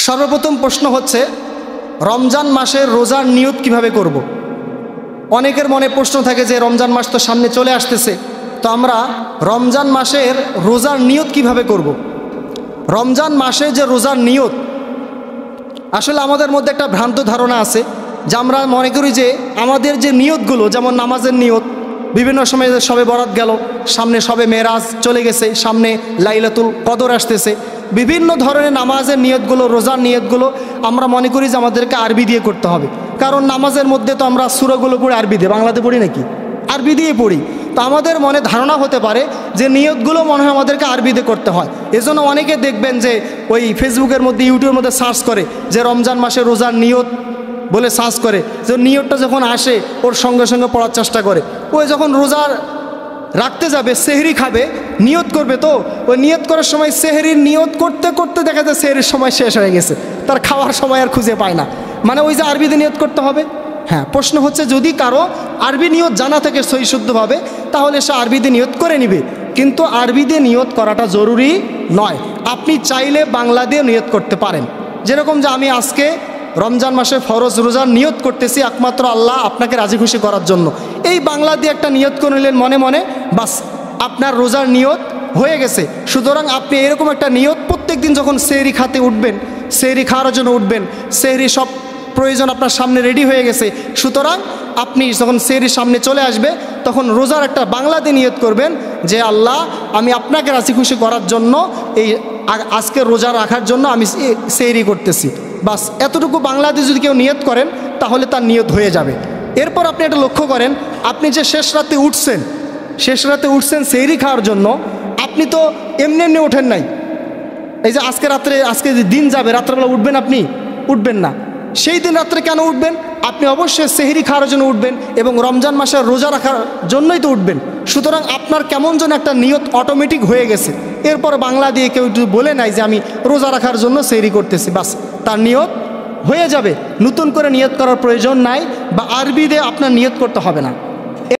সর্বপ্রথম প্রশ্ন হচ্ছে রমজান মাসের রোজার নিয়ত কিভাবে করব। অনেকের মনে প্রশ্ন থাকে যে রমজান মাস তো সামনে চলে আসতেছে, তো আমরা রমজান মাসের রোজার নিয়ত কিভাবে করব। রমজান মাসে যে রোজার নিয়ত, আসলে আমাদের মধ্যে একটা ভ্রান্ত ধারণা আছে যে আমরা মনে করি যে আমাদের যে নিয়তগুলো, যেমন নামাজের নিয়ত, বিভিন্ন সময় সবে বরাত গেল, সামনে সবে মেরাজ চলে গেছে, সামনে লাইলাতুল কদর আসতেছে, বিভিন্ন ধরনের নামাজের নিয়তগুলো, রোজার নিয়তগুলো আমরা মনে করি যে আমাদেরকে আরবি দিয়ে করতে হবে। কারণ নামাজের মধ্যে তো আমরা সূরাগুলো পড়ি আরবি দিয়ে, বাংলাতে পড়ি নাকি, আরবি দিয়ে পড়ি। তো আমাদের মনে ধারণা হতে পারে যে নিয়তগুলো মনে হয় আমাদেরকে আরবিতে করতে হয়। এজন্য অনেকে দেখবেন যে ওই ফেসবুকের মধ্যে, ইউটিউবের মধ্যে সার্চ করে যে রমজান মাসে রোজার নিয়ত বলে সার্চ করে, যে নিয়তটা যখন আসে ওর সঙ্গে সঙ্গে পড়ার চেষ্টা করে। ওই যখন রোজার রাখতে যাবে, সেহরি খাবে, নিয়ত করবে, তো ওই নিয়ত করার সময় সেহরির নিয়ত করতে করতে দেখা যায় সেহরির সময় শেষ হয়ে গেছে, তার খাওয়ার সময় আর খুঁজে পায় না। মানে ওই যে আরবিতে নিয়ত করতে হবে। হ্যাঁ, প্রশ্ন হচ্ছে যদি কারো আরবি নিয়ত জানা থাকে সহি শুদ্ধভাবে, তাহলে সে আরবিতে নিয়ত করে নিবে, কিন্তু আরবিতে নিয়ত করাটা জরুরি নয়। আপনি চাইলে বাংলা দিয়ে নিয়ত করতে পারেন। যেরকম যে আমি আজকে রমজান মাসে ফরজ রোজার নিয়ত করতেছি একমাত্র আল্লাহ আপনাকে রাজি খুশি করার জন্য, এই বাংলা দিয়ে একটা নিয়ত করে নিলেন মনে মনে, বাস আপনার রোজার নিয়ত হয়ে গেছে। সুতরাং আপনি এরকম একটা নিয়ত প্রত্যেক দিন যখন সেহরি খাতে উঠবেন, সেহরি খাওয়ার জন্য উঠবেন, সেহরি সব প্রয়োজন আপনার সামনে রেডি হয়ে গেছে, সুতরাং আপনি যখন সেহরির সামনে চলে আসবে তখন রোজার একটা বাংলাতে নিয়ত করবেন যে আল্লাহ আমি আপনাকে রাজি খুশি করার জন্য এই আজকে রোজা রাখার জন্য আমি সেহরি করতেছি। বাস এতটুকু বাংলাতে যদি কেউ নিয়ত করেন তাহলে তার নিয়ত হয়ে যাবে। এরপর আপনি এটা লক্ষ্য করেন, আপনি যে শেষ রাতে উঠছেন সেহরি খাওয়ার জন্য, আপনি তো এমনি এমনি ওঠেন নাই। এই যে আজকে যে দিন যাবে রাত্রেবেলা উঠবেন, আপনি উঠবেন না। সেই দিন রাত্রে কেন উঠবেন? আপনি অবশ্যই সেহরি খাওয়ার জন্য উঠবেন এবং রমজান মাসের রোজা রাখার জন্যই তো উঠবেন। সুতরাং আপনার কেমন যেন একটা নিয়ত অটোমেটিক হয়ে গেছে। এরপর বাংলা দিয়ে কেউ বলে নাই যে আমি রোজা রাখার জন্য সেহরি করতেছি, বাস তার নিয়ত হয়ে যাবে। নতুন করে নিয়ত করার প্রয়োজন নাই, বা আরবি দিয়ে আপনার নিয়ত করতে হবে না।